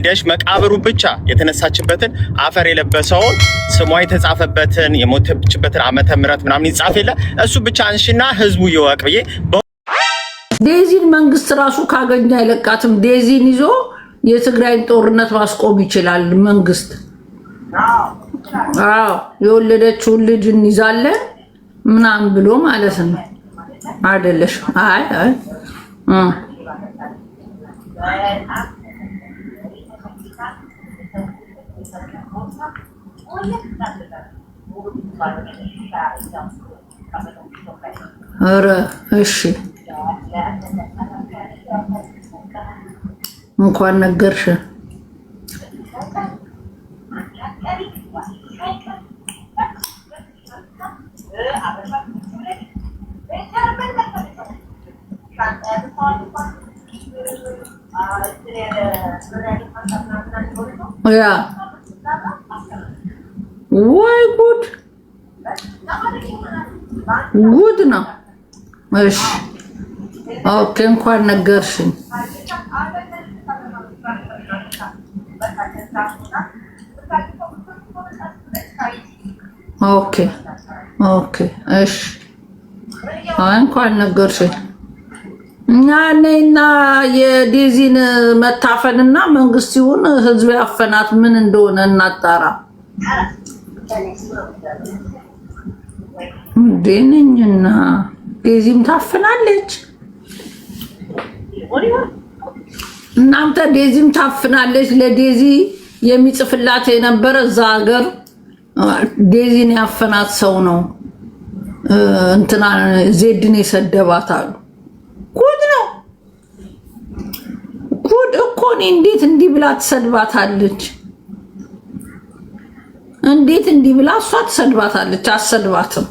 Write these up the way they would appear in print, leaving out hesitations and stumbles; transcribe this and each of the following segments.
ደሽ መቃብሩ ብቻ የተነሳችበትን አፈር የለበሰውን ስሟ የተጻፈበትን የሞተችበትን ዓመተ ምህረት ምናምን ይጻፍ የለ እሱ ብቻ አንሽና ህዝቡ ይወቅ ብዬ ዴዚን መንግስት ራሱ ካገኘ አይለቃትም። ዴዚን ይዞ የትግራይን ጦርነት ማስቆም ይችላል መንግስት። አዎ የወለደችውን ልጅ እንይዛለን ምናምን ብሎ ማለት ነው አይደለሽ? አይ ኧረ እሺ እንኳን ነገርሽ። ያ ወይ ጉድ ጉድ ነው። እሺ ኦኬ እንኳን ነገርሽኝ። ኦኬ ኦኬ እሺ እንኳን ነገርሽኝ። እና የዴዚን መታፈንና መንግስት ይሁን ህዝብ ያፈናት ምን እንደሆነ እናጣራ። ደነኝና ዴዚም ታፍናለች። እናንተ ዴዚም ታፍናለች። ለዴዚ የሚጽፍላት የነበረ እዛ ሀገር ዴዚን ያፈናት ሰው ነው እንትና ዜድን የሰደባት አሉ። ጉድ ነው ጉድ እኮ። እንዴት እንዲህ ብላ ትሰድባታለች? እንዴት እንዲህ ብላ እሷ ትሰድባታለች? አሰድባትም።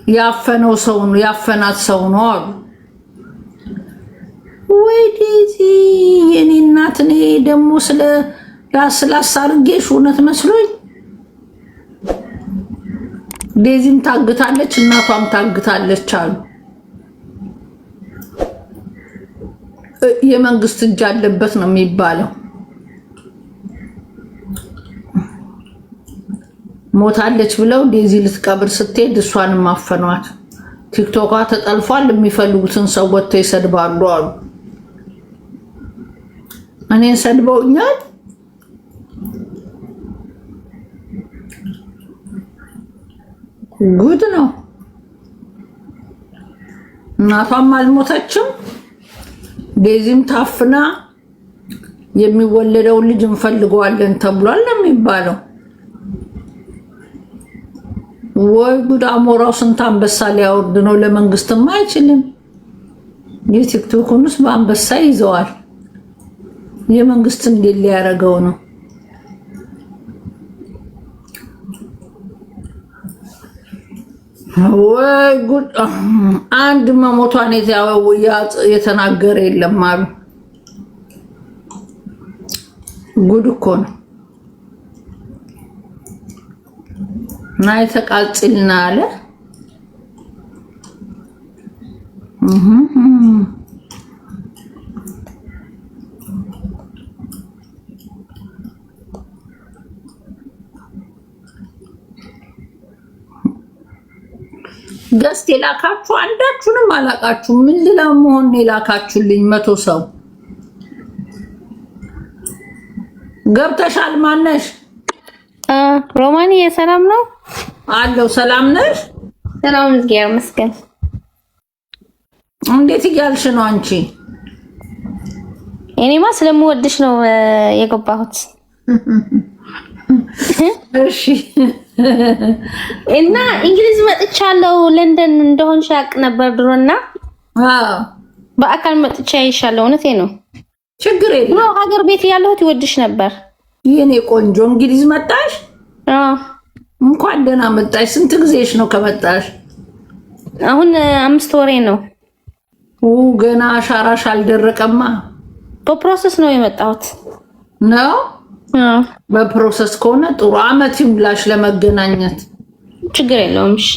ያፈነው ሰው ነው ያፈናት ሰው ነው አሉ። ወይ ዴዚ የኔ እናት፣ እኔ ደግሞ ስላሳርጌሽ እውነት መስሎኝ። ዴዚም ታግታለች እናቷም ታግታለች አሉ። የመንግስት እጅ አለበት ነው የሚባለው። ሞታለች ብለው ዴዚ ልትቀብር ስትሄድ እሷንም አፈኗት። ቲክቶኳ ተጠልፏል፣ የሚፈልጉትን ሰው ወጥተው ይሰድባሉ አሉ። እኔን ሰድበውኛል። ጉድ ነው። እናቷም አልሞተችም። ዴዚም ታፍና የሚወለደው ልጅ እንፈልገዋለን ተብሏል ነው የሚባለው። ወይ ጉድ! አሞራው ስንት አንበሳ ሊያወርድ ነው? ለመንግስትም አይችልም። የቲክቶኩንስ በአንበሳ ይዘዋል። የመንግስት እንዴት ሊያረገው ነው? ወይ ጉድ! አንድ መሞቷን የተናገረ የለም አሉ። ጉድ እኮ ነው። ናይ ተቃጽልና አለ። ገስት የላካችሁ አንዳችሁንም አላቃችሁ። ምን ለመሆን የላካችሁልኝ? 100 ሰው ገብተሻል። ማነሽ? ሮማኒ የሰላም ነው አለው። ሰላም ነሽ? ሰላም እግዚአብሔር ይመስገን። እንዴት እያልሽ ነው አንቺ? እኔማ ስለምወድሽ ነው የገባሁት። እሺ እና እንግሊዝ መጥቻለሁ። ለንደን እንደሆንሽ አውቅ ነበር ድሮና በአካል መጥቻ ይሻለው። እውነቴ ነው። ችግር የለም። ነው ሀገር ቤት ያለሁት ይወድሽ ነበር። የኔ ቆንጆ እንግሊዝ መጣሽ? እንኳን ደህና መጣሽ። ስንት ጊዜሽ ነው ከመጣሽ? አሁን 5 ወሬ ነው። ገና አሻራሽ አልደረቀማ። በፕሮሰስ ነው የመጣሁት ነው። በፕሮሰስ ከሆነ ጥሩ አመት ይሙላሽ ለመገናኘት። ችግር የለውም። እሺ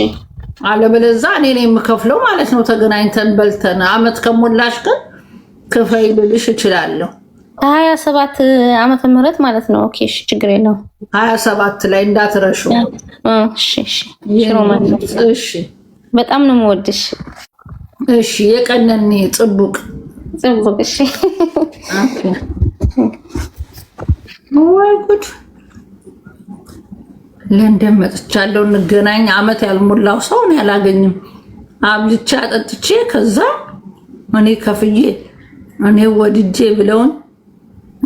አለበለዚያ እኔ ነኝ የምከፍለው ማለት ነው። ተገናኝተን በልተን አመት ከሞላሽ ግን ክፈይ ልልሽ እችላለሁ። 27 ዓመተ ምህረት ማለት ነው። ኦኬ እሺ፣ ችግር የለውም። 27 ላይ እንዳትረሹ። እሺ እሺ። ሮማን እሺ፣ በጣም ነው የምወድሽ። እሺ፣ የቀነኒ ጽቡቅ። እሺ። ኦኬ። ወይ ጉድ! ለንደን መጥቻለሁ። እንገናኝ። አመት ያልሞላው ሰው ነው ያላገኝም። አብልቻ ጠጥቼ ከዛ እኔ ከፍዬ እኔ ወድጄ ብለውን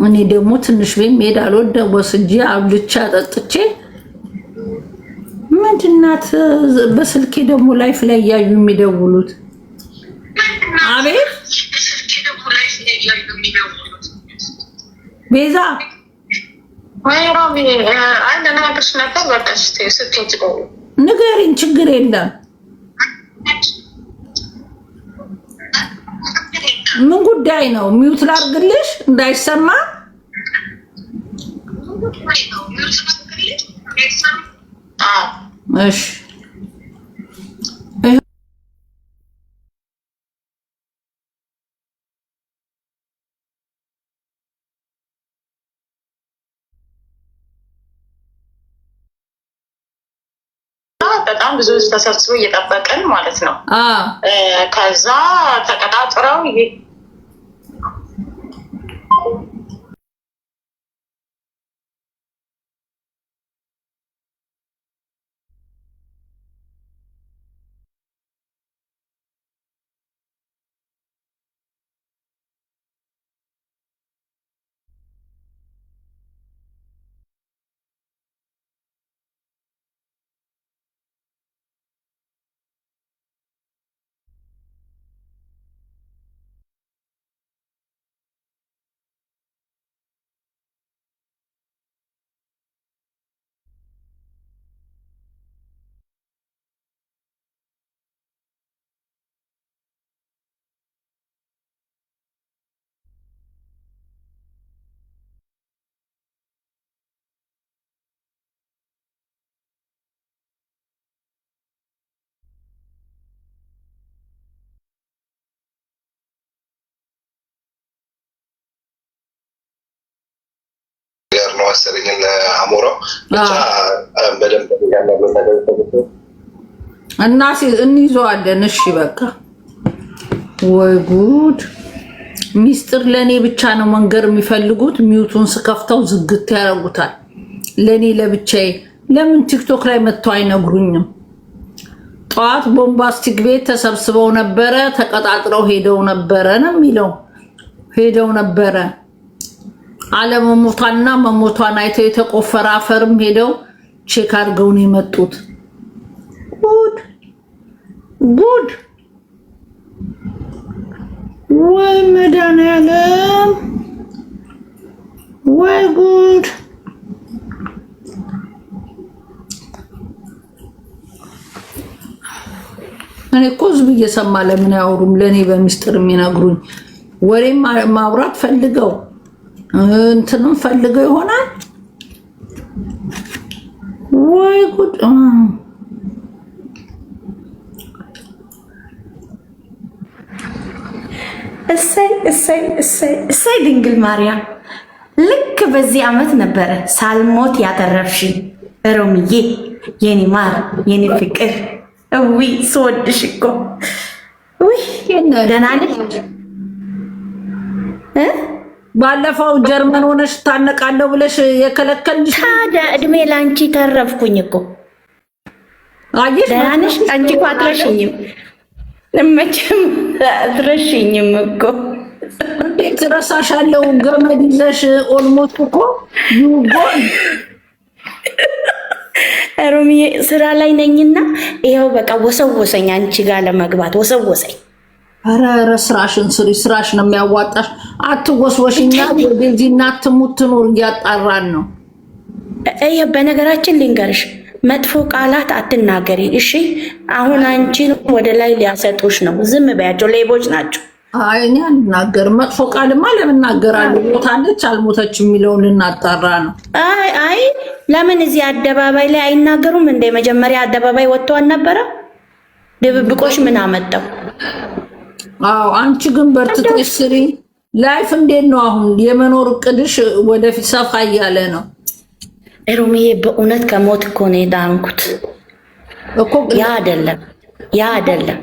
እኔ ደግሞ ትንሽ ቤት መሄድ አልወደም። ወስጄ አብልቻ ጠጥቼ ምንድናት በስልኬ ደግሞ ላይፍ ላይ ያዩ የሚደውሉት። አቤት ቤዛ ንገሪኝ። ችግር የለም። ምን ጉዳይ ነው? ሚውት ላድርግልሽ እንዳይሰማ። እሺ በጣም ብዙ ተሰብስቦ እየጠበቅን ማለት ነው። ከዛ ተቀጣጥረው ነው መሰለኝ አሞራው ብቻ በደንብ ያለው ነገር እና እንይዘዋለን። እሺ በቃ ወይ ጉድ! ሚስጥር ለኔ ብቻ ነው መንገር የሚፈልጉት። ሚውቱን ስከፍተው ዝግት ያደርጉታል። ለኔ ለብቻዬ። ለምን ቲክቶክ ላይ መጥተው አይነግሩኝም? ጠዋት ቦምባስቲክ ቤት ተሰብስበው ነበረ፣ ተቀጣጥረው ሄደው ነበረ ነው የሚለው። ሄደው ነበረ አለመሞቷንና መሞቷን አይተው የተቆፈረ አፈርም ሄደው ቼክ አድርገው ነው የመጡት። ጉድ ጉድ! ወይ መድኃኒዓለም! ወይ ጉድ! እኔ እኮ ህዝብ እየሰማ ለምን አያወሩም? ለእኔ በሚስጥር የሚነግሩኝ ወሬ ማውራት ፈልገው እንትንም ፈልገው ይሆናል። ወይ ጉድ! እሰይ እሰይ እሰይ እሰይ! ድንግል ማርያም ልክ በዚህ ዓመት ነበረ ሳልሞት ያተረፍሽኝ ሮምዬ፣ የኔ ማር፣ የኔ ፍቅር። እዊ ስወድሽ እኮ ውይ! ደህና ነሽ? ባለፈው ጀርመን ሆነሽ ታነቃለሁ ብለሽ የከለከልሽ ታዲያ እድሜ ላንቺ ተረፍኩኝ እኮ። አየሽ? ደህና ነሽ? አንቺ እኮ አትረሽኝም፣ መቼም አትረሽኝም እኮ። እንዴት ረሳሻለሁ? ገመድ ይዘሽ ኦልሞስት እኮ ዩጎን ሮሚዬ ስራ ላይ ነኝና ይኸው በቃ ወሰወሰኝ፣ አንቺ ጋር ለመግባት ወሰወሰኝ። ኧረ ስራሽን ስሪ፣ ስራሽ ነው የሚያዋጣሽ። አትወስወሽኛ። ወደዚህ እናት ትሙት ትኑር እያጣራን ነው። በነገራችን ልንገርሽ፣ መጥፎ ቃላት አትናገሪ እሺ። አሁን አንቺን ወደ ላይ ሊያሰጡሽ ነው። ዝም በያቸው፣ ሌቦች ናቸው። አይ እኔ አልናገርም። መጥፎ ቃልማ ለምን እናገራለሁ? ሞታለች አልሞተች የሚለውን ልናጣራ ነው። አይ ለምን እዚህ አደባባይ ላይ አይናገሩም እንደ መጀመሪያ አደባባይ ወጥቶ አልነበረ? ድብብቆሽ ምን አመጣው? አዎ አንቺ ግን በርትተሽ ስሪ። ላይፍ እንዴት ነው አሁን? የመኖር እቅድሽ ወደፊት ሰፋ እያለ ነው? ሮሚዬ በእውነት ከሞት እኮ ነው የዳንኩት እኮ። ያ አይደለም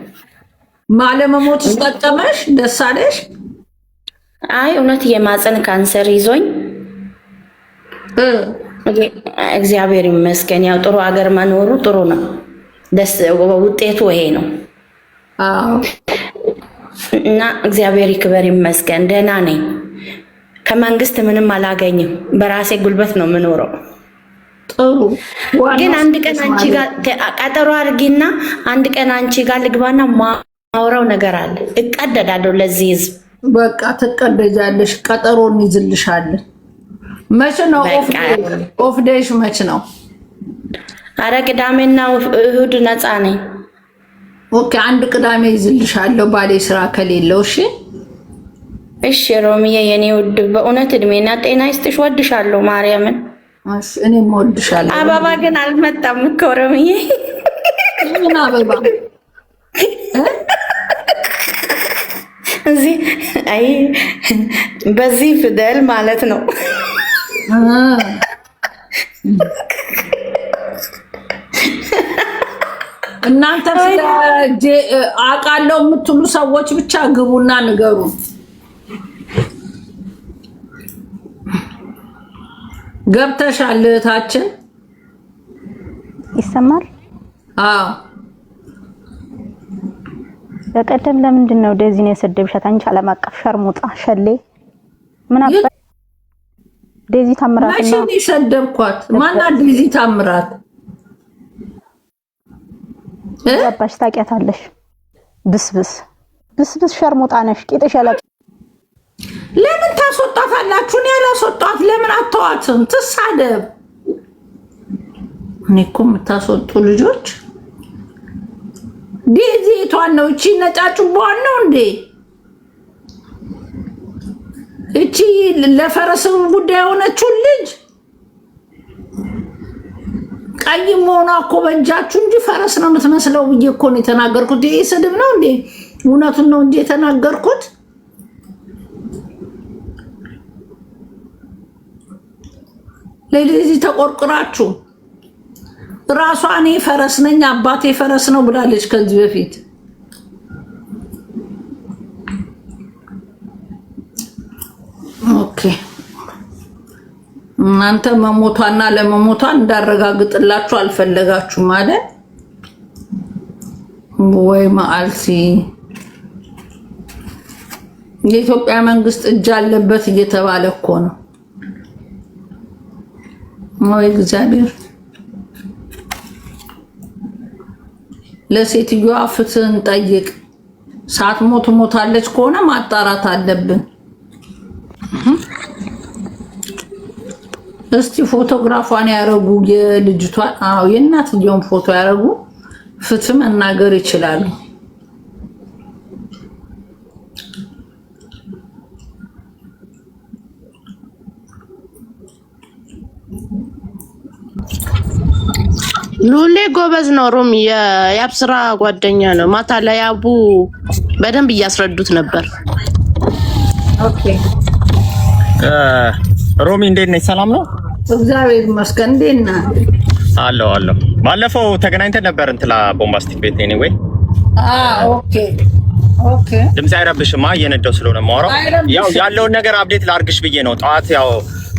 ማለመሞት ጠቀመሽ? ደስ አለሽ? አይ እውነት የማፀን ካንሰር ይዞኝ እግዚአብሔር ይመስገን። ያው ጥሩ ሀገር መኖሩ ጥሩ ነው። ደስ ውጤቱ ይሄ ነው እና እግዚአብሔር ይክበር ይመስገን። ደህና ነኝ። ከመንግስት ምንም አላገኝም። በራሴ ጉልበት ነው የምኖረው። ጥሩ። ግን አንድ ቀን አንቺ ጋር ቀጠሮ አድርጊና አንድ ቀን አንቺ ጋር ልግባና ማውራው ነገር አለ። እቀደዳለሁ ለዚህ ህዝብ። በቃ ትቀደጃለሽ። ቀጠሮ እንይዝልሻለን። መቼ ነው ኦፍ ዴይሽ? መቼ ነው? አረ ቅዳሜና እሁድ ነፃ ነኝ። ኦኬ፣ አንድ ቅዳሜ ይዝልሻለሁ ባሌ ስራ ከሌለው። እሺ እሺ። ሮሚዬ የኔ ውድ በእውነት እድሜና ጤና ይስጥሽ። ወድሻለሁ ማርያምን። እሺ እኔም ወድሻለሁ። አበባ ግን አልመጣም እኮ ሮሚዬ። ምን አበባ? እዚህ አይ በዚህ ፊደል ማለት ነው። እናንተ አውቃለሁ የምትሉ ሰዎች ብቻ ግቡና ንገሩ። ገብተሻል እህታችን? ይሰማል? አዎ። በቀደም ለምንድን ነው ዴዚን የሰደብሻት? አንቺ ዓለም አቀፍ ሸርሙጣ ሸሌ ምን አባ ዴዚ ታምራት ነው። ማሽን ይሰደብኳት? ማናት ዴዚ ታምራት? አባሽ ታውቂያታለሽ? ብስብስ ሸርሙጣ ነሽ። ቂጥሽ ያለ ለምን ታስወጣታላችሁ? እኔ ያላስወጣት ለምን አተዋትም? ትሳደብ። እኔ እኮ የምታስወጡ ልጆች ዴዚ የቷን ነው? እቺ ነጫጭቧን ነው እንዴ? እቺ ለፈረስ ጉዳይ የሆነችው ልጅ ቀይ መሆኗ እኮ በእጃችሁ እንጂ ፈረስ ነው የምትመስለው ብዬ እኮ ነው የተናገርኩት። ይሄ ስድብ ነው እንዴ? እውነቱን ነው እንጂ የተናገርኩት። ለዚህ ተቆርቁራችሁ ራሷ እኔ ፈረስ ነኝ አባቴ ፈረስ ነው ብላለች ከዚህ በፊት። ኦኬ እናንተ መሞቷና ለመሞቷን እንዳረጋግጥላችሁ አልፈለጋችሁ ማለት ወይ? ማአልሲ የኢትዮጵያ መንግስት እጅ አለበት እየተባለ እኮ ነው። ወይ እግዚአብሔር ለሴትዮዋ ፍትህን ጠይቅ። ሳትሞት ሞታለች ከሆነ ማጣራት አለብን። እስቲ ፎቶግራፏን ያረጉ የልጅቷን፣ አዎ የእናትየውን ፎቶ ያረጉ። ፍትህ መናገር ይችላሉ። ሉሌ ጎበዝ ነው። ሮሚ የአብስራ ጓደኛ ነው። ማታ ላይ አቡ በደንብ እያስረዱት ነበር። ኦኬ ሮሚ እንዴት ነሽ? ሰላም ነው? እግዚአብሔር ይመስገን። እንዴት ነህ? አለሁ። ባለፈው ተገናኝተን ነበር እንትላ ቦምባስቲክ ቤት። ኤኒዌይ ኦኬ ድምጽ አይረብሽማ? እየነዳው ስለሆነ ማውራው ያው ያለውን ነገር አፕዴት ላርግሽ ብዬ ነው። ጠዋት ያው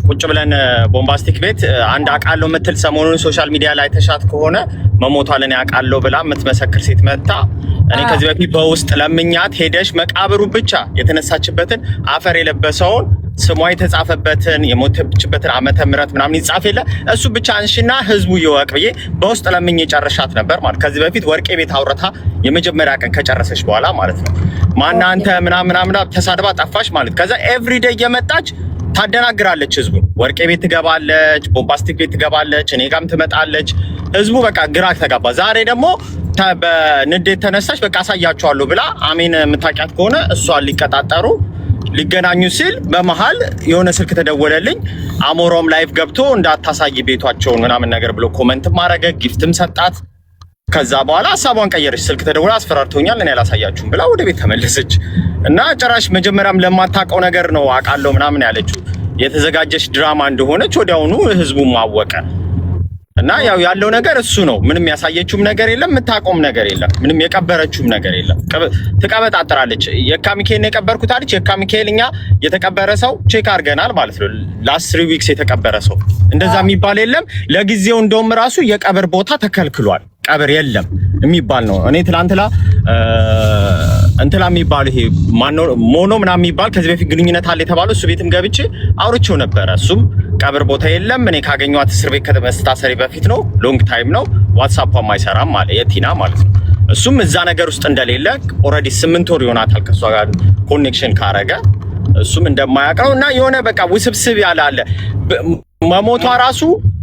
ቁጭ ብለን ቦምባስቲክ ቤት አንድ አቃለው የምትል ሰሞኑን ሶሻል ሚዲያ ላይ ተሻት ከሆነ መሞቷን እኔ አቃለው ብላ የምትመሰክር ሴት መጣ። እኔ ከዚህ በፊት በውስጥ ለምኛት ሄደሽ መቃብሩ ብቻ የተነሳችበትን አፈር የለበሰውን ስሟ የተጻፈበትን የሞተችበትን ዓመተ ምህረት ምናምን ይጻፍ የለ እሱ ብቻ አንሺና ህዝቡ ይወቅ ብዬ በውስጥ ለምኝ ጨርሻት ነበር ማለት። ከዚህ በፊት ወርቄ ቤት አውረታ የመጀመሪያ ቀን ከጨረሰች በኋላ ማለት ነው። ማን አንተ ምናምን ተሳድባ ጠፋሽ ማለት። ከዛ ኤቭሪዴይ እየመጣች ታደናግራለች ህዝቡ። ወርቄ ቤት ትገባለች፣ ቦምባስቲክ ቤት ትገባለች፣ እኔ ጋርም ትመጣለች። ህዝቡ በቃ ግራ ተጋባ። ዛሬ ደግሞ በንዴት ተነሳች። በቃ አሳያቸዋለሁ ብላ አሜን የምታውቂያት ከሆነ እሷን ሊቀጣጠሩ ሊገናኙ ሲል በመሃል የሆነ ስልክ ተደወለልኝ። አሞሮም ላይቭ ገብቶ እንዳታሳይ ቤቷቸውን ምናምን ነገር ብሎ ኮመንት ማረገ፣ ጊፍትም ሰጣት። ከዛ በኋላ ሀሳቧን ቀየረች። ስልክ ተደውላ አስፈራርቶኛል እኔ አላሳያችሁም ብላ ወደ ቤት ተመለሰች። እና ጭራሽ መጀመሪያም ለማታውቀው ነገር ነው አውቃለሁ ምናምን ያለችው። የተዘጋጀች ድራማ እንደሆነች ወዲያውኑ ህዝቡም አወቀ። እና ያው ያለው ነገር እሱ ነው። ምንም ያሳየችውም ነገር የለም፣ የምታቆም ነገር የለም፣ ምንም የቀበረችውም ነገር የለም። ትቀበጣጥራለች። የካ ሚካኤል ነው የቀበርኩት አለች። የካ ሚካኤል እኛ የተቀበረ ሰው ቼክ አድርገናል ማለት ነው። ላስት 3 ዊክስ የተቀበረ ሰው እንደዛ የሚባል የለም። ለጊዜው እንደውም ራሱ የቀብር ቦታ ተከልክሏል። ቀብር የለም የሚባል ነው። እኔ ትላንትና እንትና የሚባል ይሄ ሞኖ ምናምን የሚባል ከዚህ በፊት ግንኙነት አለ የተባለው እሱ ቤትም ገብቼ አውርቼው ነበረ። እሱም ቀብር ቦታ የለም። እኔ ካገኘኋት እስር ቤት ከመስታሰሪ በፊት ነው። ሎንግ ታይም ነው። ዋትስአፕም አይሰራም አለ የቲና ማለት ነው። እሱም እዛ ነገር ውስጥ እንደሌለ ኦልሬዲ 8 ወር ይሆናታል ከሷ ጋር ኮኔክሽን ካረገ እሱም እንደማያውቀው እና የሆነ በቃ ውስብስብ ያለ አለ። መሞቷ ራሱ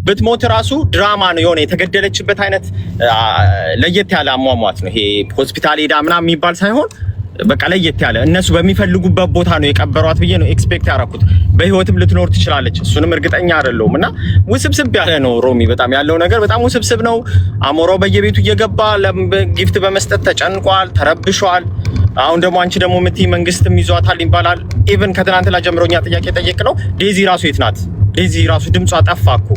ብትሞት ራሱ ድራማ ነው። የሆነ የተገደለችበት አይነት ለየት ያለ አሟሟት ነው። ይሄ ሆስፒታል ሄዳ ምናምን የሚባል ሳይሆን በቃ ለየት ያለ እነሱ በሚፈልጉበት ቦታ ነው የቀበሯት ብዬ ነው ኤክስፔክት ያደረኩት። በህይወትም ልትኖር ትችላለች፣ እሱንም እርግጠኛ አይደለሁም። እና ውስብስብ ያለ ነው ሮሚ፣ በጣም ያለው ነገር በጣም ውስብስብ ነው። አሞራው በየቤቱ እየገባ ጊፍት በመስጠት ተጨንቋል፣ ተረብሿል። አሁን ደግሞ አንቺ ደግሞ የምትይ መንግስትም ይዟታል ይባላል። ኢቭን ከትናንትና ጀምሮኛ ጥያቄ ጠየቅ ነው ዴዚ ራሱ የት ናት? ዴዚ ራሱ ድምጿ ጠፋ እኮ።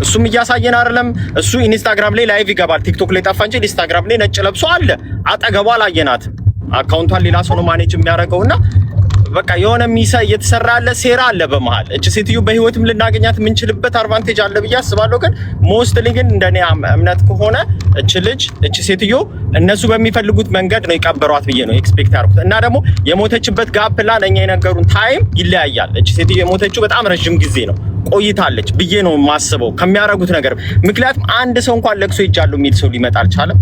እሱም እያሳየን አይደለም። እሱ ኢንስታግራም ላይ ላይቭ ይገባል፣ ቲክቶክ ላይ ጠፋ እንጂ ኢንስታግራም ላይ ነጭ ለብሶ አለ። አጠገቧ አላየናትም። አካውንቷን ሌላ ሰው ነው ማኔጅ የሚያደርገውና በቃ የሆነ ሚሳ እየተሰራ ያለ ሴራ አለ በመሃል። እቺ ሴትዮ በህይወትም ልናገኛት የምንችልበት አድቫንቴጅ አለ ብዬ አስባለሁ። ግን ሞስትሊ ግን እንደኔ እምነት ከሆነ እቺ ሴትዮ እነሱ በሚፈልጉት መንገድ ነው የቀበሯት ብዬ ነው ኤክስፔክት ያደርኩት። እና ደግሞ የሞተችበት ጋፕ ፕላን እኛ የነገሩን ታይም ይለያያል። እቺ ሴትዮ የሞተችው በጣም ረጅም ጊዜ ነው ቆይታለች ብዬ ነው የማስበው ከሚያደርጉት ነገር። ምክንያቱም አንድ ሰው እንኳን ለቅሶ ሄጃለሁ የሚል ሰው ሊመጣ አልቻለም።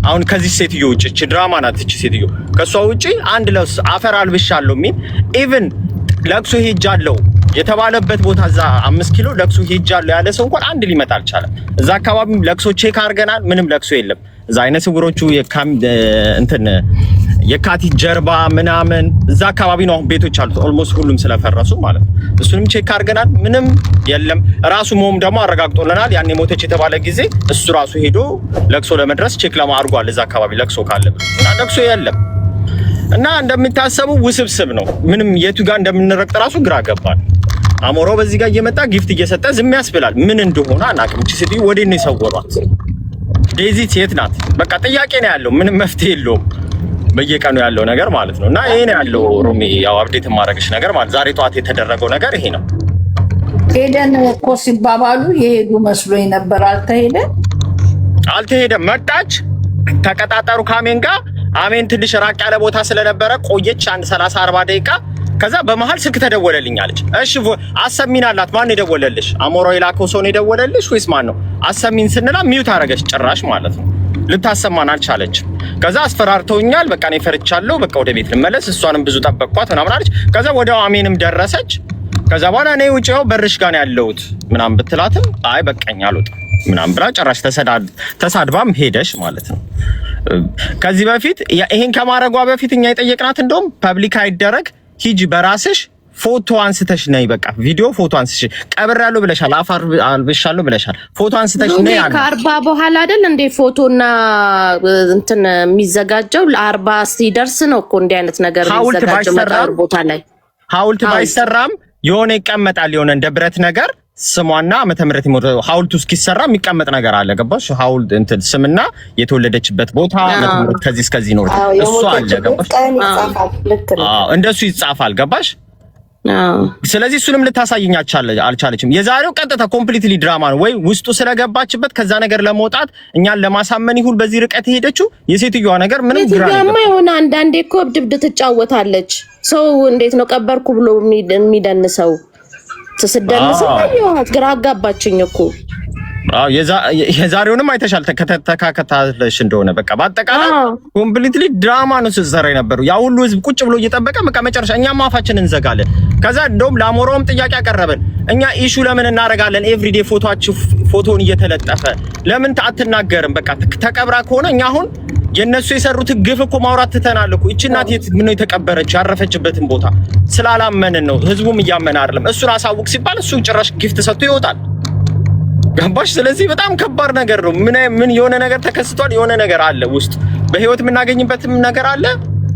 አሁን ከዚህ ሴትዮ ውጪ እቺ ድራማ ናት። እቺ ሴትዮ ከሷ ውጪ አንድ ለስ አፈር አልብሻለሁ የሚል ኢቭን ለቅሶ ሄጃለሁ የተባለበት ቦታ እዛ 5 ኪሎ ለቅሶ ሄጃለሁ ያለ ሰው እንኳን አንድ ሊመጣ አልቻለም። እዛ አካባቢ ለቅሶ ቼክ አድርገናል፣ ምንም ለቅሶ የለም። እዛ አይነ ስውሮቹ እንትን የካቲት ጀርባ ምናምን እዛ አካባቢ ነው ቤቶች አሉት ኦልሞስት ሁሉም ስለፈረሱ ማለት ነው። እሱንም ቼክ አድርገናል፣ ምንም የለም። ራሱ ሞም ደግሞ አረጋግጦልናል። ያኔ ሞተች የተባለ ጊዜ እሱ ራሱ ሄዶ ለቅሶ ለመድረስ ቼክ ለማድረጓል እዛ አካባቢ ለቅሶ ካለ እና ለቅሶ የለም። እና እንደሚታሰቡ ውስብስብ ነው። ምንም የቱ ጋር እንደምንረግጥ ራሱ ግራ ገባል። አሞራው በዚህ ጋር እየመጣ ጊፍት እየሰጠ ዝም ያስብላል። ምን እንደሆነ አናውቅም። እቺ ሴትዮ ወዴት ነው የሰወሯት? ዴዚ ሴት ናት። በቃ ጥያቄ ነው ያለው፣ ምንም መፍትሄ የለውም። በየቀኑ ያለው ነገር ማለት ነው። እና ይሄ ነው ያለው ሮሚ፣ ያው አፕዴት ማድረግሽ ነገር ማለት ዛሬ ጠዋት የተደረገው ነገር ይሄ ነው። ሄደን እኮ ሲባባሉ የሄዱ መስሎኝ ነበር። አልተሄደም። መጣች፣ ተቀጣጠሩ ከአሜን ጋር። አሜን ትንሽ ራቅ ያለ ቦታ ስለነበረ ቆየች 30-40 ደቂቃ። ከዛ በመሃል ስልክ ተደወለልኝ አለች። እሺ አሰሚን አላት። ማን የደወለልሽ? አሞራው የላከው ሰው ነው የደወለልሽ ወይስ ማን ነው? አሰሚን ስንላ ሚውት አረገች ጭራሽ ማለት ነው። ልታሰማን አልቻለችም። ከዛ አስፈራርተውኛል፣ በቃ እኔ ፈርቻለሁ፣ በቃ ወደ ቤት ልመለስ፣ እሷንም ብዙ ጠበቅኳት ምናምን አለች። ከዛ ወዲያው አሜንም ደረሰች። ከዛ በኋላ እኔ ውጪው በርሽ ጋር ነው ያለሁት ምናምን ብትላትም አይ በቃኝ አልወጣም ምናምን ብላ ጭራሽ ተሳድባም ሄደሽ ማለት ነው። ከዚህ በፊት ይሄን ከማረጓ በፊት እኛ የጠየቅናት እንደውም ፐብሊክ አይደረግ ሂጂ በራስሽ ፎቶ አንስተሽ ነይ፣ በቃ ቪዲዮ ፎቶ አንስተሽ ቀብሬያለሁ ብለሻል፣ አፈር አልብሻለሁ ብለሻል፣ ፎቶ አንስተሽ ነይ አለ። ከ40 በኋላ አይደል እንደ ፎቶና እንትን የሚዘጋጀው ለ40 ሲደርስ ነው እኮ እንዲህ አይነት ነገር የሚዘጋጀው መቃብር ቦታ ላይ። ሐውልት ባይሰራም የሆነ ይቀመጣል፣ የሆነ እንደ ብረት ነገር ስሟና ዓመተ ምህረት ይሞታው ሐውልቱ እስኪሰራ የሚቀመጥ ነገር አለ። ገባሽ? ሐውልት እንትን ስምና የተወለደችበት ቦታ ዓመተ ምህረት ከዚህ እስከዚህ ነው እሱ አለ። ገባሽ? እንደሱ ይጻፋል። ገባሽ? ስለዚህ እሱንም ልታሳየኝ አልቻለችም። የዛሬው ቀጥታ ኮምፕሊትሊ ድራማ ነው። ወይ ውስጡ ስለገባችበት ከዛ ነገር ለመውጣት እኛን ለማሳመን ይሁን በዚህ ርቀት ሄደችው። የሴትዮዋ ነገር ምንም ድራማ የሆነ አንዳንዴ እኮ ድብድ ትጫወታለች። ሰው እንዴት ነው ቀበርኩ ብሎ የሚደንሰው? ትስደንስ ነው። ግራ አጋባችኝ እኮ። የዛሬውንም አይተሻል ተከታተለሽ እንደሆነ። በቃ በአጠቃላይ ኮምፕሊትሊ ድራማ ነው ስትሰራ የነበረው። ያ ሁሉ ህዝብ ቁጭ ብሎ እየጠበቀ በቃ መጨረሻ እኛም አፋችንን እንዘጋለን። ከዛ እንደውም ለአሞራውም ጥያቄ ያቀረበን እኛ ኢሹ ለምን እናደርጋለን? ኤቭሪዴ ፎቶን እየተለጠፈ ለምን አትናገርም? በቃ ተቀብራ ከሆነ እኛ አሁን የነሱ የሰሩት ግፍ እኮ ማውራት ትተናል እኮ። እቺ እናት የት ምን ነው የተቀበረች? ያረፈችበትን ቦታ ስላላመንን ነው። ህዝቡም እያመነ አይደለም። እሱን አሳውቅ ሲባል እሱ ጭራሽ ጊፍት ሰጥቶ ይወጣል። ገባሽ? ስለዚህ በጣም ከባድ ነገር ነው። ምን የሆነ ነገር ተከስቷል፣ የሆነ ነገር አለ ውስጥ በህይወት የምናገኝበትም ነገር አለ።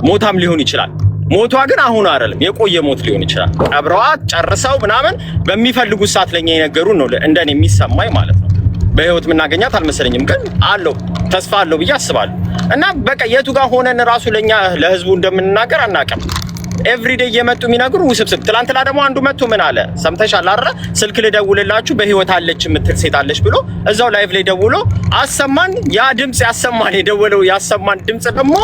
ሞታም ሊሆን ይችላል። ሞቷ ግን አሁን አይደለም፣ የቆየ ሞት ሊሆን ይችላል። ቀብረዋት ጨርሰው ምናምን በሚፈልጉት ሰዓት ለኛ የነገሩን ነው እንደኔ የሚሰማኝ ማለት ነው። በህይወት የምናገኛት አልመሰለኝም፣ ግን አለው ተስፋ አለው ብዬ አስባለሁ። እና በቃ የቱ ጋር ሆነን ራሱ ለኛ ለህዝቡ እንደምንናገር አናውቅም። ኤቭሪዴይ እየመጡ የሚነግሩ ውስብስብ። ትላንትና ደግሞ አንዱ መጥቶ ምን አለ ሰምተሻል አይደል? ስልክ ልደውልላችሁ በህይወት አለች የምትል ሴት አለች ብሎ እዛው ላይቭ ላይ ደውሎ አሰማን። ያ ድምጽ ያሰማን የደወለው ያሰማን ድምጽ ደግሞ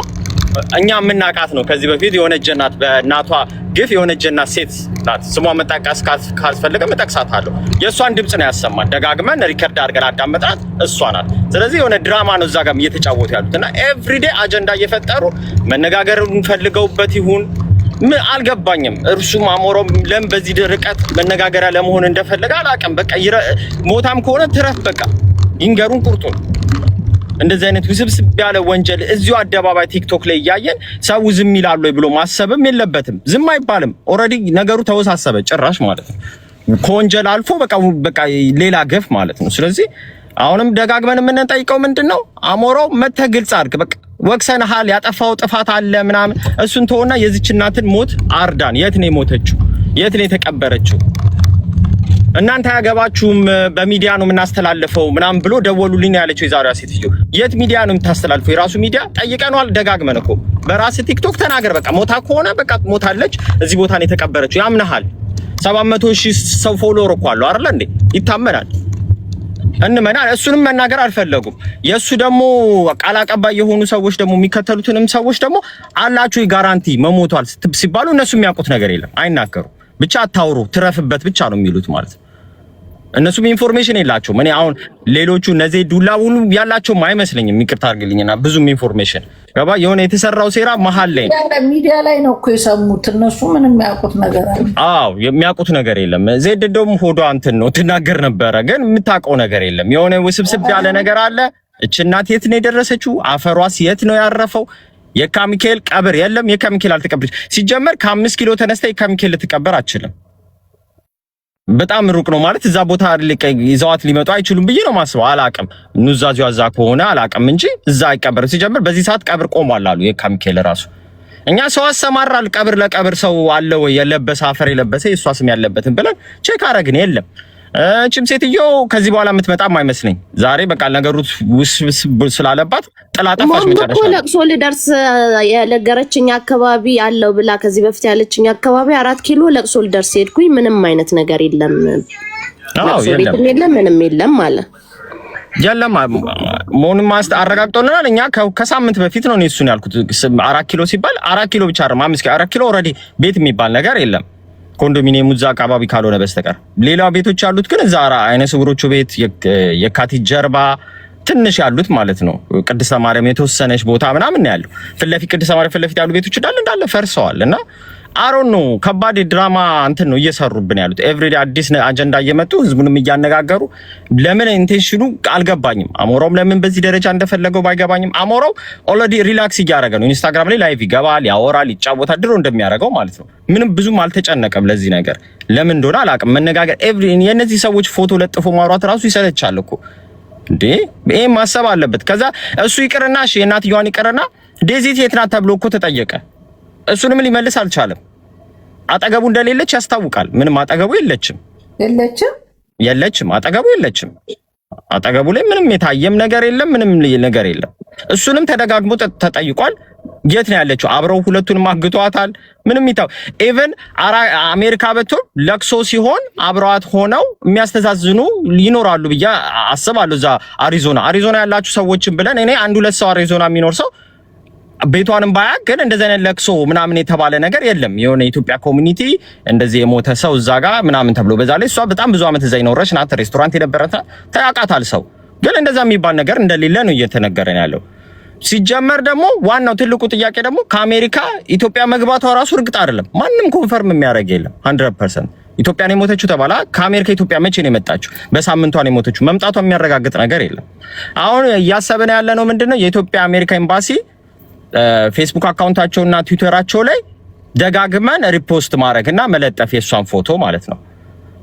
እኛ የምናውቃት ነው። ከዚህ በፊት የሆነች ጀናት በእናቷ ግፍ የሆነች ጀናት ሴት ናት። ስሟ መጣቀስ ካስፈለገ መጠቅሳታለሁ። የእሷን ድምጽ ነው ያሰማን። ደጋግመን ሪከርድ አድርገን አዳመጥናት። እሷ ናት። ስለዚህ የሆነ ድራማ ነው እዛ ጋርም እየተጫወቱ ያሉት እና ኤቭሪዴይ አጀንዳ እየፈጠሩ መነጋገር እንፈልገውበት ይሁን ምን አልገባኝም። እርሱም አሞራው ለምን በዚህ ርቀት መነጋገሪያ ለመሆን እንደፈለገ አላውቅም። በቃ ሞታም ከሆነ ትረፍ፣ በቃ ይንገሩን ቁርጡን። እንደዚህ አይነት ውስብስብ ያለ ወንጀል እዚሁ አደባባይ ቲክቶክ ላይ እያየን ሰው ዝም ይላል ወይ ብሎ ማሰብም የለበትም። ዝም አይባልም። ኦልሬዲ ነገሩ ተወሳሰበ ጭራሽ ማለት ነው። ከወንጀል አልፎ በቃ ሌላ ገፍ ማለት ነው። ስለዚህ አሁንም ደጋግመን የምንጠይቀው ምንድነው አሞራው መተህ ግልጽ አድርግ። በቃ ወቅሰንሃል፣ ያጠፋው ጥፋት አለ ምናምን እሱን ተወና የዚች እናትን ሞት አርዳን። የት ነው የሞተችው? የት ነው የተቀበረችው? እናንተ አያገባችሁም፣ በሚዲያ ነው የምናስተላልፈው ምናምን ብሎ ደወሉልኝ ያለችው የዛሬዋ ሴትዮ የት ሚዲያ ነው የምታስተላልፈው? የራሱ ሚዲያ ጠይቀናል ደጋግመን እኮ። በራስ ቲክቶክ ተናገር። በቃ ሞታ ከሆነ በቃ ሞታለች፣ እዚህ ቦታ ነው የተቀበረችው። ያምናሃል። 700,000 ሰው ፎሎወር እኮ አለው አይደል እንዴ? ይታመናል። እንመና እሱንም መናገር አልፈለጉም። የሱ ደግሞ ቃል አቀባይ የሆኑ ሰዎች ደግሞ የሚከተሉትንም ሰዎች ደግሞ አላችሁ ጋራንቲ መሞቷል ሲባሉ እነሱ የሚያውቁት ነገር የለም፣ አይናገሩም። ብቻ አታውሩ ትረፍበት ብቻ ነው የሚሉት ማለት ነው። እነሱም ኢንፎርሜሽን የላቸውም። እኔ አሁን ሌሎቹ እነዚህ ዱላ ሁሉ ያላቸውም አይመስለኝም። ይቅርታ አድርግልኝና ብዙም ኢንፎርሜሽን ገባ የሆነ የተሰራው ሴራ መሀል ላይ ሚዲያ ላይ ነው እኮ የሰሙት። እነሱ ምንም የሚያውቁት ነገር አለ? አዎ የሚያውቁት ነገር የለም። ዜድ ደግሞ ሆዷ እንትን ነው ትናገር ነበረ፣ ግን የምታውቀው ነገር የለም። የሆነ ውስብስብ ያለ ነገር አለ። እቺ እናት የት ነው የደረሰችው? አፈሯስ የት ነው ያረፈው? የካ ሚካኤል ቀብር የለም። የካ ሚካኤል አልተቀበረች። ሲጀመር ከ5 ኪሎ ተነስታ የካ ሚካኤል ልትቀበር አትችልም። በጣም ሩቅ ነው ማለት እዛ ቦታ ይዘዋት ሊመጡ አይችሉም ብዬ ነው ማስበው። አላቅም ኑዛዜው አዛ ከሆነ አላቅም እንጂ እዛ አይቀበርም። ሲጀምር በዚህ ሰዓት ቀብር ቆሟል አሉ የካ ሚካኤል ራሱ። እኛ ሰው አሰማራል ቀብር ለቀብር ሰው አለ ወይ የለበሰ አፈር የለበሰ የሷ ስም ያለበትን ብለን ቼክ አረግን የለም። እቺም ሴትዮ ከዚህ በኋላ የምትመጣም አይመስለኝ። ዛሬ በቃ ነገሩ ውስብስብ ስላለባት ጥላጣፋች መጨረሻ ለቅሶ ልደርስ የነገረችኝ አካባቢ አለው ብላ ከዚህ በፊት ያለችኝ አካባቢ 4 ኪሎ ለቅሶ ልደርስ ሄድኩኝ። ምንም አይነት ነገር የለም። የለም ምንም የለም ማለት የለም። ሞን ማስት አረጋግጦልናል። እኛ ከሳምንት በፊት ነው እሱን ያልኩት። 4 ኪሎ ሲባል 4 ኪሎ ብቻ አይደለም 5 ኪሎ 4 ኪሎ ኦልሬዲ ቤት የሚባል ነገር የለም ኮንዶሚኒየሙ እዛ አካባቢ ካልሆነ በስተቀር ሌላ ቤቶች ያሉት ግን እዛ አይነ ስውሮቹ ቤት የካቲት ጀርባ ትንሽ ያሉት ማለት ነው። ቅድስተ ማርያም የተወሰነች ቦታ ምናምን ነው ያለው። ፍለፊት ቅድስተ ማርያም ፍለፊት ያሉ ቤቶች እንዳለ ፈርሰዋል። እና አሮን ነው ከባድ ድራማ እንትን ነው እየሰሩብን ያሉት። ኤቭሪዴ አዲስ አጀንዳ እየመጡ ህዝቡንም እያነጋገሩ ለምን ኢንቴንሽኑ አልገባኝም። አሞራውም ለምን በዚህ ደረጃ እንደፈለገው ባይገባኝም አሞራው ኦልሬዲ ሪላክስ እያደረገ ነው። ኢንስታግራም ላይ ላይቭ ይገባል፣ ያወራል፣ ይጫወታል ድሮ እንደሚያደርገው ማለት ነው። ምንም ብዙም አልተጨነቀም ለዚህ ነገር። ለምን እንደሆነ አላውቅም። መነጋገር የእነዚህ ሰዎች ፎቶ ለጥፎ ማውራት ራሱ ይሰለቻል እኮ እንዴ። ይሄ ማሰብ አለበት። ከዛ እሱ ይቅርና እሺ የእናትየዋን ይቅርና ዴዚት የት ናት ተብሎ እኮ ተጠየቀ። እሱንም ሊመልስ አልቻለም። አጠገቡ እንደሌለች ያስታውቃል። ምንም አጠገቡ የለችም አጠገቡ የለችም። አጠገቡ ላይ ምንም የታየም ነገር የለም፣ ምንም ነገር የለም። እሱንም ተደጋግሞ ተጠይቋል። የት ነው ያለችው? አብረው ሁለቱንም አግቷታል። ምንም ይታው ኢቭን አሜሪካ በትር ለቅሶ ሲሆን አብረዋት ሆነው የሚያስተዛዝኑ ይኖራሉ ብዬ አስባለሁ። እዛ አሪዞና ያላችሁ ሰዎችን ብለን እኔ 1-2 ሰው አሪዞና የሚኖር ሰው ቤቷንም ባያቅ ግን እንደዚህ አይነት ለቅሶ ምናምን የተባለ ነገር የለም። የሆነ የኢትዮጵያ ኮሚኒቲ እንደዚህ የሞተ ሰው እዛ ጋር ምናምን ተብሎ በዛ ላይ እሷ በጣም ብዙ አመት እዛ ይኖረች ናት። ሬስቶራንት የነበረታ ታያቃታል ሰው። ግን እንደዛ የሚባል ነገር እንደሌለ ነው እየተነገረን ያለው። ሲጀመር ደግሞ ዋናው ትልቁ ጥያቄ ደግሞ ከአሜሪካ ኢትዮጵያ መግባቷ ራሱ እርግጥ አይደለም። ማንም ኮንፈርም የሚያደርግ የለም 100%። ኢትዮጵያ ነው የሞተችው ተባላ። ከአሜሪካ ኢትዮጵያ መቼ ነው የመጣችው? በሳምንቷ ነው የሞተችው። መምጣቷ የሚያረጋግጥ ነገር የለም። አሁን እያሰበን ያለ ነው ምንድነው የኢትዮጵያ አሜሪካ ኤምባሲ ፌስቡክ አካውንታቸውና ትዊተራቸው ላይ ደጋግመን ሪፖስት ማድረግና መለጠፍ የሷን ፎቶ ማለት ነው።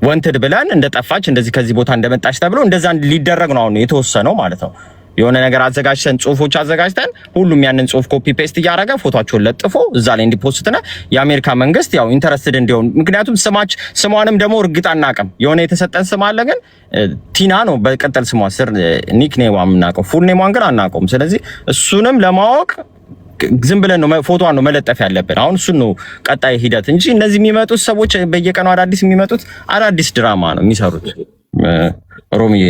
ወንትድ ብለን እንደጠፋች እንደዚህ ከዚህ ቦታ እንደመጣች ተብሎ እንደዛ ሊደረግ ነው አሁን የተወሰነው ማለት ነው። የሆነ ነገር አዘጋጅተን ጽሁፎች አዘጋጅተን ሁሉም ያንን ጽሁፍ ኮፒ ፔስት እያደረገ ፎቶአቸውን ለጥፎ እዛ ላይ እንዲፖስትና የአሜሪካ መንግስት ያው ኢንተረስትድ እንዲሆን ምክንያቱም ስሟንም ደግሞ እርግጥ አናውቅም። የሆነ የተሰጠን ስም አለ ግን ቲና ነው በቀጠል ስሟ ስር ኒክኔም የምናውቀው ፉል ኔሟን ግን አናውቀውም። ስለዚህ እሱንም ለማወቅ ዝም ብለን ነው ፎቶዋን ነው መለጠፍ ያለብን። አሁን እሱ ነው ቀጣይ ሂደት እንጂ እነዚህ የሚመጡት ሰዎች በየቀኑ አዳዲስ የሚመጡት አዳዲስ ድራማ ነው የሚሰሩት። ሮሚዬ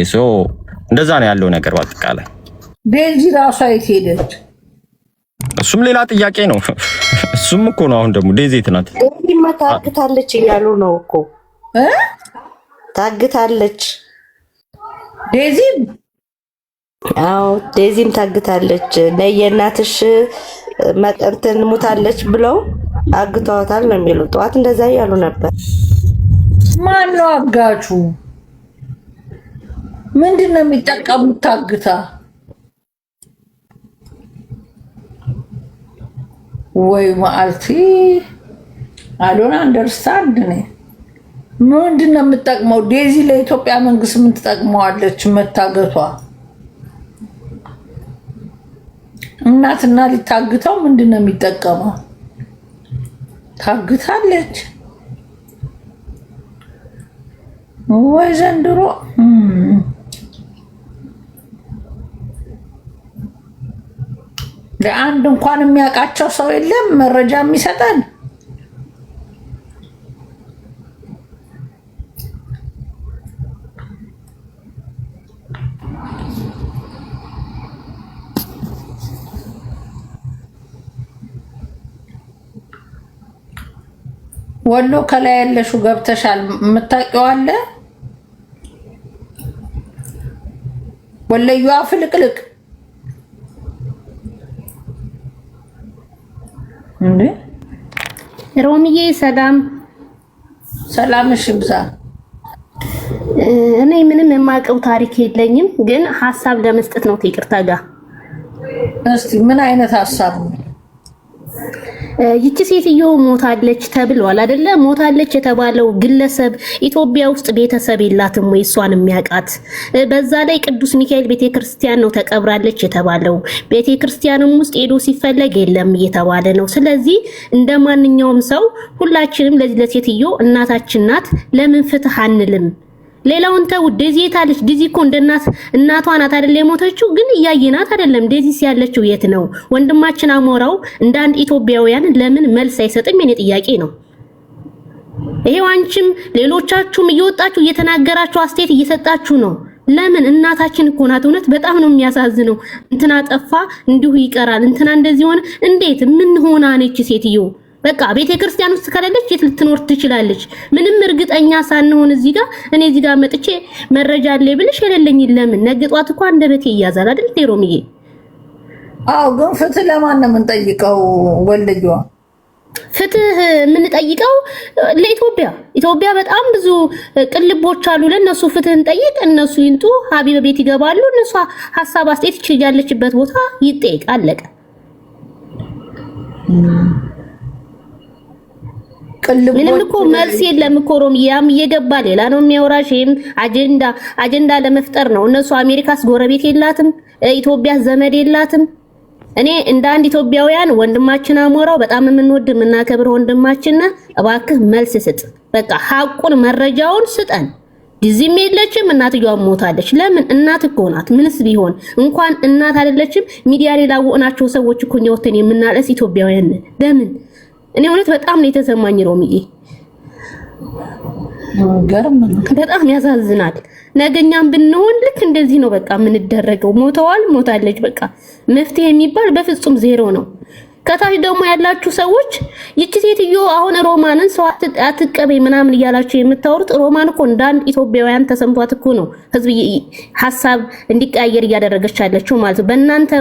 እንደዛ ነው ያለው ነገር በአጠቃላይ። ዴዚ ራሷ የት ሄደች? እሱም ሌላ ጥያቄ ነው። እሱም እኮ ነው አሁን ደግሞ ዴዚ የት ናት? ዴዚማ ታግታለች እያሉ ነው እኮ ታግታለች። ዴዚም አዎ ዴዚም ታግታለች። ለየእናትሽ መቀንተን ሙታለች ብለው አግተዋታል ነው የሚሉት። ጠዋት እንደዛ እያሉ ነበር። ማን ነው አጋቹ? ምንድነው የሚጠቀሙት? ታግታ ወይ ማልቲ አዶና አንደርስታንድ ነው። ምንድነው የምትጠቅመው? ዴዚ ለኢትዮጵያ መንግስት ምን ትጠቅመዋለች? መታገቷ እናትና ሊታግተው ምንድነው የሚጠቀመው? ታግታለች ወይ ዘንድሮ ለአንድ እንኳን የሚያውቃቸው ሰው የለም መረጃ የሚሰጠን። ወሎ ከላይ ያለሽው ገብተሻል። የምታውቂው አለ? ወለዩዋ ፍልቅልቅ እንዴ! ሮሚዬ ሰላም ሰላምሽ ይብዛ። እኔ ምንም የማውቀው ታሪክ የለኝም፣ ግን ሐሳብ ለመስጠት ነው ከይቅርታ ጋር። እስቲ ምን አይነት ሐሳብ ነው? ይቺ ሴትዮ ሞታለች ተብሏል አይደለ? ሞታለች የተባለው ግለሰብ ኢትዮጵያ ውስጥ ቤተሰብ የላትም ወይ እሷን የሚያውቃት? በዛ ላይ ቅዱስ ሚካኤል ቤተክርስቲያን ነው ተቀብራለች የተባለው። ቤተክርስቲያንም ውስጥ ሄዶ ሲፈለግ የለም እየተባለ ነው። ስለዚህ እንደ ማንኛውም ሰው ሁላችንም ለዚህ ለሴትዮ እናታችን ናት፣ ለምን ፍትህ አንልም? ሌላውን ተው። ዴዚ የታለች? ዴዚ እኮ እናቷ ናት አይደል የሞተችው? ግን እያየናት አይደለም። ዴዚስ ያለችው የት ነው? ወንድማችን አሞራው እንደ አንድ ኢትዮጵያውያን ለምን መልስ አይሰጥም? የኔ ጥያቄ ነው። ይሄው አንቺም ሌሎቻችሁም እየወጣችሁ እየተናገራችሁ አስተያየት እየሰጣችሁ ነው። ለምን? እናታችን እኮ ናት። እውነት በጣም ነው የሚያሳዝነው። እንትና ጠፋ እንዲሁ ይቀራል፣ እንትና እንደዚህ ሆነ። እንዴት ምን ሆና ነች ሴትዮ? በቃ ቤተክርስቲያን ውስጥ ከሌለች የት ልትኖር ትችላለች? ምንም እርግጠኛ ሳንሆን እዚህ ጋር እኔ እዚህ ጋር መጥቼ መረጃ አለ ብልሽ የሌለኝ ለምን ነግጧት እኮ እንደበቴ ይያዛል አይደል ሮሚዬ? አዎ፣ ግን ፍትህ ለማን ነው የምንጠይቀው? ወልጅዋ ፍትህ የምንጠይቀው ለኢትዮጵያ በጣም ብዙ ቅልቦች አሉ። ለነሱ ፍትህ እንጠይቅ። እነሱ ይንጡ፣ ሀቢብ ቤት ይገባሉ። እነሱ ሐሳብ አስተያየት ይችላልችበት ቦታ ይጠይቅ። አለቀ። ምንም እኮ መልስ የለም እኮ ሮሚያም እየገባ ሌላ ነው የሚያወራሽ። ይሄም አጀንዳ ለመፍጠር ነው። እነሱ አሜሪካስ ጎረቤት የላትም፣ ኢትዮጵያ ዘመድ የላትም። እኔ እንደ አንድ ኢትዮጵያውያን ወንድማችን አሞራው በጣም የምንወድ የምናከብር ወንድማችን፣ እባክህ መልስ ስጥ። በቃ ሐቁን መረጃውን ስጠን። ዲዚም የለችም፣ እናትየዋም ሞታለች። ለምን? እናት እኮ ናት። ምንስ ቢሆን እንኳን እናት አይደለችም። ሚዲያ ላይ ላወቅናቸው ሰዎች እኮ ነው ወተን የምናለስ ኢትዮጵያውያን። ለምን? እኔ እውነት በጣም ነው የተሰማኝ ሮሚዬ። በጣም ያሳዝናል። ነገኛም ብንሆን ልክ እንደዚህ ነው በቃ የምንደረገው። ሞታለች በቃ መፍትሄ የሚባል በፍጹም ዜሮ ነው። ከታች ደግሞ ያላችሁ ሰዎች ይቺ ሴትዮ አሁን ሮማንን ሰው አትቀበይ ምናምን እያላችሁ የምታወሩት ሮማን እኮ እንዳንድ ኢትዮጵያውያን ተሰምቷት እኮ ነው ህዝብ ሐሳብ እንዲቀያየር እያደረገች ያለችው ማለት ነው በእናንተ